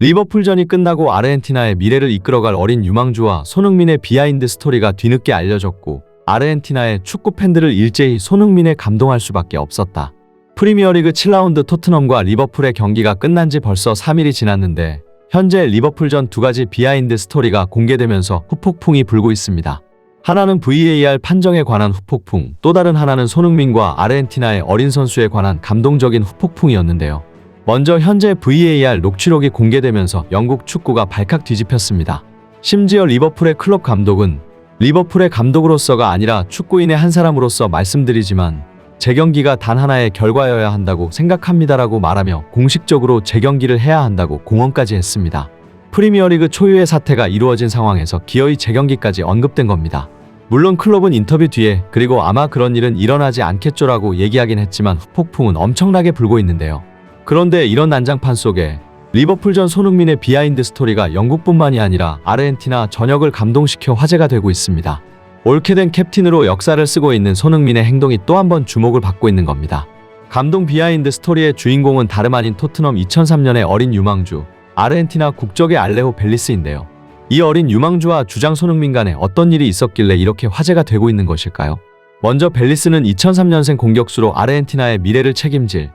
리버풀전이 끝나고 아르헨티나의 미래를 이끌어갈 어린 유망주와 손흥민의 비하인드 스토리가 뒤늦게 알려졌고 아르헨티나의 축구 팬들을 일제히 손흥민에 감동할 수밖에 없었다. 프리미어리그 7라운드 토트넘과 리버풀의 경기가 끝난 지 벌써 3일이 지났는데 현재 리버풀전 두 가지 비하인드 스토리가 공개되면서 후폭풍이 불고 있습니다. 하나는 VAR 판정에 관한 후폭풍, 또 다른 하나는 손흥민과 아르헨티나의 어린 선수에 관한 감동적인 후폭풍이었는데요. 먼저 현재 VAR 녹취록이 공개되면서 영국 축구가 발칵 뒤집혔습니다. 심지어 리버풀의 클럽 감독은 리버풀의 감독으로서가 아니라 축구인의 한 사람으로서 말씀드리지만 재경기가 단 하나의 결과여야 한다고 생각합니다라고 말하며 공식적으로 재경기를 해야 한다고 공언까지 했습니다. 프리미어리그 초유의 사태가 이루어진 상황에서 기어이 재경기까지 언급된 겁니다. 물론 클럽은 인터뷰 뒤에 그리고 아마 그런 일은 일어나지 않겠죠라고 얘기하긴 했지만 후폭풍은 엄청나게 불고 있는데요. 그런데 이런 난장판 속에 리버풀전 손흥민의 비하인드 스토리가 영국뿐만이 아니라 아르헨티나 전역을 감동시켜 화제가 되고 있습니다. 옳게 된 캡틴으로 역사를 쓰고 있는 손흥민의 행동이 또 한 번 주목을 받고 있는 겁니다. 감동 비하인드 스토리의 주인공은 다름 아닌 토트넘 2003년의 어린 유망주, 아르헨티나 국적의 알레호 벨리스인데요. 이 어린 유망주와 주장 손흥민 간에 어떤 일이 있었길래 이렇게 화제가 되고 있는 것일까요? 먼저 벨리스는 2003년생 공격수로 아르헨티나의 미래를 책임질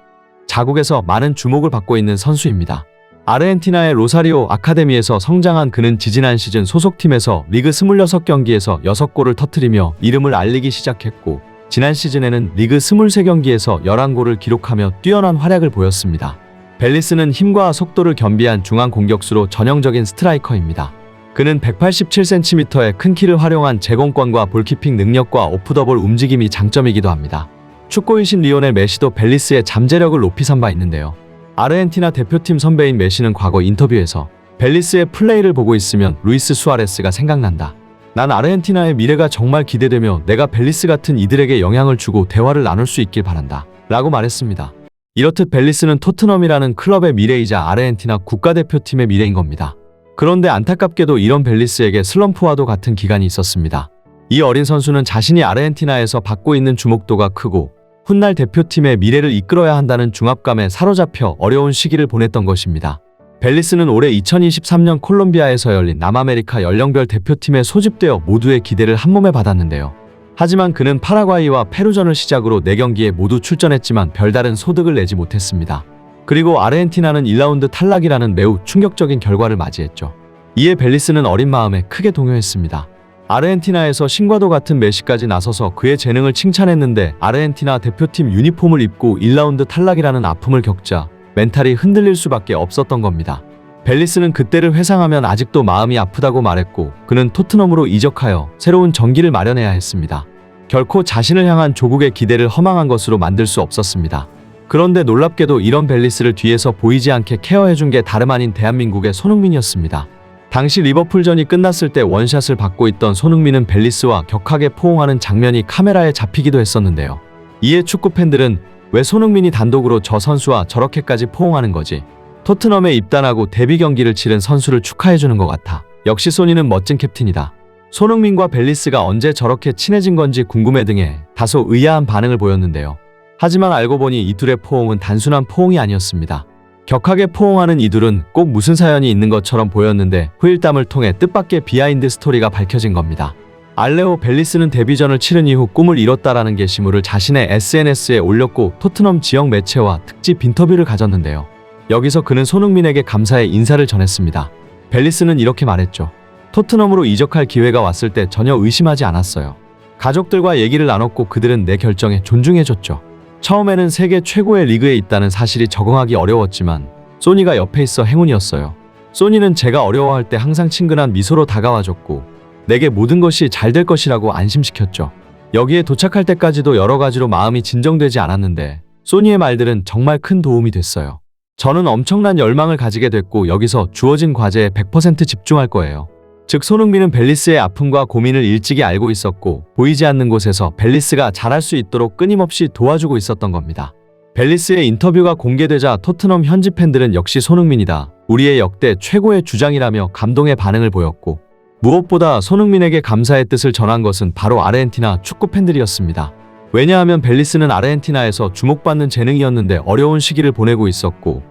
자국에서 많은 주목을 받고 있는 선수입니다. 아르헨티나의 로사리오 아카데미에서 성장한 그는 지지난 시즌 소속팀에서 리그 26경기에서 6골을 터뜨리며 이름을 알리기 시작했고 지난 시즌에는 리그 23경기에서 11골을 기록하며 뛰어난 활약을 보였습니다. 벨리스는 힘과 속도를 겸비한 중앙 공격수로 전형적인 스트라이커입니다. 그는 187cm의 큰 키를 활용한 제공권과 볼키핑 능력과 오프더볼 움직임이 장점이기도 합니다. 축구인신 리오넬 메시도 벨리스의 잠재력을 높이 산 바 있는데요. 아르헨티나 대표팀 선배인 메시는 과거 인터뷰에서 벨리스의 플레이를 보고 있으면 루이스 수아레스가 생각난다. 난 아르헨티나의 미래가 정말 기대되며 내가 벨리스 같은 이들에게 영향을 주고 대화를 나눌 수 있길 바란다. 라고 말했습니다. 이렇듯 벨리스는 토트넘이라는 클럽의 미래이자 아르헨티나 국가대표팀의 미래인 겁니다. 그런데 안타깝게도 이런 벨리스에게 슬럼프와도 같은 기간이 있었습니다. 이 어린 선수는 자신이 아르헨티나에서 받고 있는 주목도가 크고 훗날 대표팀의 미래를 이끌어야 한다는 중압감에 사로잡혀 어려운 시기를 보냈던 것입니다. 벨리스는 올해 2023년 콜롬비아에서 열린 남아메리카 연령별 대표팀에 소집되어 모두의 기대를 한몸에 받았는데요. 하지만 그는 파라과이와 페루전을 시작으로 4경기에 모두 출전했지만 별다른 소득을 내지 못했습니다. 그리고 아르헨티나는 1라운드 탈락이라는 매우 충격적인 결과를 맞이했죠. 이에 벨리스는 어린 마음에 크게 동요했습니다. 아르헨티나에서 신과도 같은 메시까지 나서서 그의 재능을 칭찬했는데 아르헨티나 대표팀 유니폼을 입고 1라운드 탈락이라는 아픔을 겪자 멘탈이 흔들릴 수밖에 없었던 겁니다. 벨리스는 그때를 회상하면 아직도 마음이 아프다고 말했고 그는 토트넘으로 이적하여 새로운 전기를 마련해야 했습니다. 결코 자신을 향한 조국의 기대를 허망한 것으로 만들 수 없었습니다. 그런데 놀랍게도 이런 벨리스를 뒤에서 보이지 않게 케어해준 게 다름 아닌 대한민국의 손흥민이었습니다. 당시 리버풀전이 끝났을 때 원샷을 받고 있던 손흥민은 벨리스와 격하게 포옹하는 장면이 카메라에 잡히기도 했었는데요. 이에 축구팬들은 왜 손흥민이 단독으로 저 선수와 저렇게까지 포옹하는 거지? 토트넘에 입단하고 데뷔 경기를 치른 선수를 축하해주는 것 같아. 역시 소니는 멋진 캡틴이다. 손흥민과 벨리스가 언제 저렇게 친해진 건지 궁금해 등의 다소 의아한 반응을 보였는데요. 하지만 알고 보니 이 둘의 포옹은 단순한 포옹이 아니었습니다. 격하게 포옹하는 이 둘은 꼭 무슨 사연이 있는 것처럼 보였는데 후일담을 통해 뜻밖의 비하인드 스토리가 밝혀진 겁니다. 알레오 벨리스는 데뷔전을 치른 이후 꿈을 이뤘다라는 게시물을 자신의 SNS에 올렸고 토트넘 지역 매체와 특집 인터뷰를 가졌는데요. 여기서 그는 손흥민에게 감사의 인사를 전했습니다. 벨리스는 이렇게 말했죠. 토트넘으로 이적할 기회가 왔을 때 전혀 의심하지 않았어요. 가족들과 얘기를 나눴고 그들은 내 결정에 존중해줬죠. 처음에는 세계 최고의 리그에 있다는 사실이 적응하기 어려웠지만 소니가 옆에 있어 행운이었어요. 소니는 제가 어려워할 때 항상 친근한 미소로 다가와줬고 내게 모든 것이 잘 될 것이라고 안심시켰죠. 여기에 도착할 때까지도 여러 가지로 마음이 진정되지 않았는데 소니의 말들은 정말 큰 도움이 됐어요. 저는 엄청난 열망을 가지게 됐고 여기서 주어진 과제에 100% 집중할 거예요. 즉 손흥민은 벨리스의 아픔과 고민을 일찍이 알고 있었고 보이지 않는 곳에서 벨리스가 잘할 수 있도록 끊임없이 도와주고 있었던 겁니다. 벨리스의 인터뷰가 공개되자 토트넘 현지 팬들은 역시 손흥민이다. 우리의 역대 최고의 주장이라며 감동의 반응을 보였고 무엇보다 손흥민에게 감사의 뜻을 전한 것은 바로 아르헨티나 축구 팬들이었습니다. 왜냐하면 벨리스는 아르헨티나에서 주목받는 재능이었는데 어려운 시기를 보내고 있었고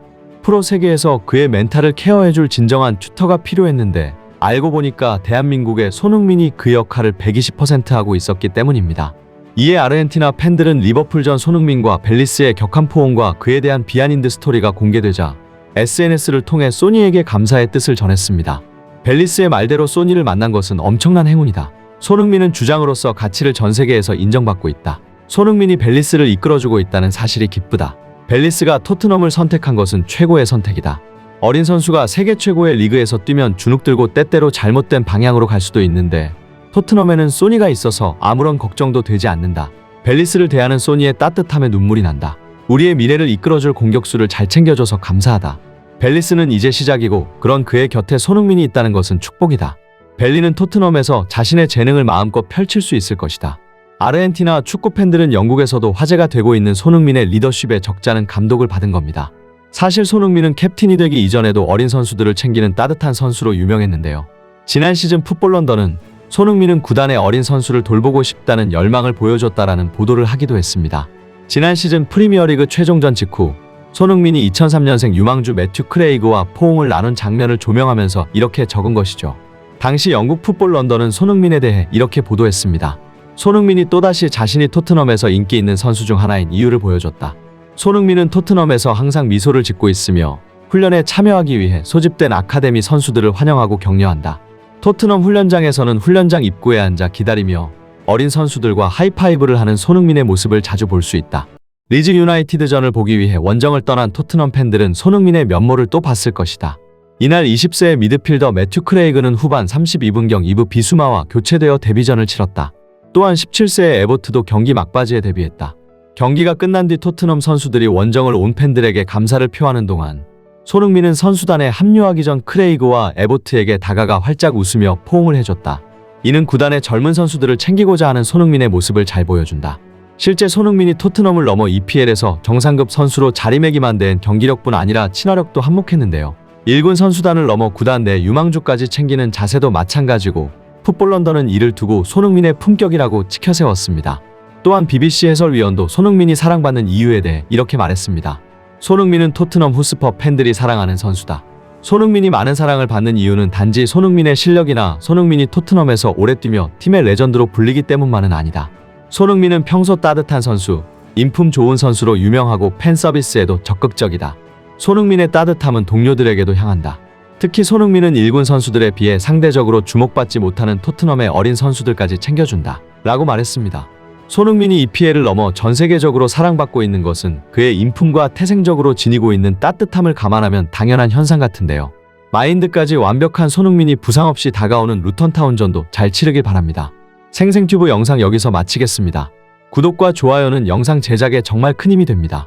프로 세계에서 그의 멘탈을 케어해줄 진정한 튜터가 필요했는데 알고 보니까 대한민국의 손흥민이 그 역할을 120% 하고 있었기 때문입니다. 이에 아르헨티나 팬들은 리버풀전 손흥민과 벨리스의 격한 포옹과 그에 대한 비하인드 스토리가 공개되자 SNS를 통해 소니에게 감사의 뜻을 전했습니다. 벨리스의 말대로 소니를 만난 것은 엄청난 행운이다. 손흥민은 주장으로서 가치를 전 세계에서 인정받고 있다. 손흥민이 벨리스를 이끌어주고 있다는 사실이 기쁘다. 벨리스가 토트넘을 선택한 것은 최고의 선택이다. 어린 선수가 세계 최고의 리그에서 뛰면 주눅들고 때때로 잘못된 방향으로 갈 수도 있는데 토트넘에는 소니가 있어서 아무런 걱정도 되지 않는다. 벨리스를 대하는 소니의 따뜻함에 눈물이 난다. 우리의 미래를 이끌어줄 공격수를 잘 챙겨줘서 감사하다. 벨리스는 이제 시작이고 그런 그의 곁에 손흥민이 있다는 것은 축복이다. 벨리는 토트넘에서 자신의 재능을 마음껏 펼칠 수 있을 것이다. 아르헨티나 축구 팬들은 영국에서도 화제가 되고 있는 손흥민의 리더십에 적잖은 감독을 받은 겁니다. 사실 손흥민은 캡틴이 되기 이전에도 어린 선수들을 챙기는 따뜻한 선수로 유명했는데요. 지난 시즌 풋볼 런던은 손흥민은 구단의 어린 선수를 돌보고 싶다는 열망을 보여줬다라는 보도를 하기도 했습니다. 지난 시즌 프리미어리그 최종전 직후 손흥민이 2003년생 유망주 매튜 크레이그와 포옹을 나눈 장면을 조명하면서 이렇게 적은 것이죠. 당시 영국 풋볼 런던은 손흥민에 대해 이렇게 보도했습니다. 손흥민이 또다시 자신이 토트넘에서 인기 있는 선수 중 하나인 이유를 보여줬다. 손흥민은 토트넘에서 항상 미소를 짓고 있으며 훈련에 참여하기 위해 소집된 아카데미 선수들을 환영하고 격려한다. 토트넘 훈련장에서는 훈련장 입구에 앉아 기다리며 어린 선수들과 하이파이브를 하는 손흥민의 모습을 자주 볼 수 있다. 리즈 유나이티드전을 보기 위해 원정을 떠난 토트넘 팬들은 손흥민의 면모를 또 봤을 것이다. 이날 20세의 미드필더 매튜 크레이그는 후반 32분경 이브 비수마와 교체되어 데뷔전을 치렀다. 또한 17세의 에버트도 경기 막바지에 데뷔했다. 경기가 끝난 뒤 토트넘 선수들이 원정을 온 팬들에게 감사를 표하는 동안 손흥민은 선수단에 합류하기 전 크레이그와 에버트에게 다가가 활짝 웃으며 포옹을 해줬다. 이는 구단의 젊은 선수들을 챙기고자 하는 손흥민의 모습을 잘 보여준다. 실제 손흥민이 토트넘을 넘어 EPL에서 정상급 선수로 자리매김한 데엔 경기력뿐 아니라 친화력도 한몫했는데요. 1군 선수단을 넘어 구단 내 유망주까지 챙기는 자세도 마찬가지고 풋볼 런던은 이를 두고 손흥민의 품격이라고 치켜세웠습니다. 또한 BBC 해설위원도 손흥민이 사랑받는 이유에 대해 이렇게 말했습니다. 손흥민은 토트넘 후스퍼 팬들이 사랑하는 선수다. 손흥민이 많은 사랑을 받는 이유는 단지 손흥민의 실력이나 손흥민이 토트넘에서 오래 뛰며 팀의 레전드로 불리기 때문만은 아니다. 손흥민은 평소 따뜻한 선수, 인품 좋은 선수로 유명하고 팬 서비스에도 적극적이다. 손흥민의 따뜻함은 동료들에게도 향한다. 특히 손흥민은 1군 선수들에 비해 상대적으로 주목받지 못하는 토트넘의 어린 선수들까지 챙겨준다. 라고 말했습니다. 손흥민이 EPL을 넘어 전 세계적으로 사랑받고 있는 것은 그의 인품과 태생적으로 지니고 있는 따뜻함을 감안하면 당연한 현상 같은데요. 마인드까지 완벽한 손흥민이 부상 없이 다가오는 루턴타운전도 잘 치르길 바랍니다. 생생튜브 영상 여기서 마치겠습니다. 구독과 좋아요는 영상 제작에 정말 큰 힘이 됩니다.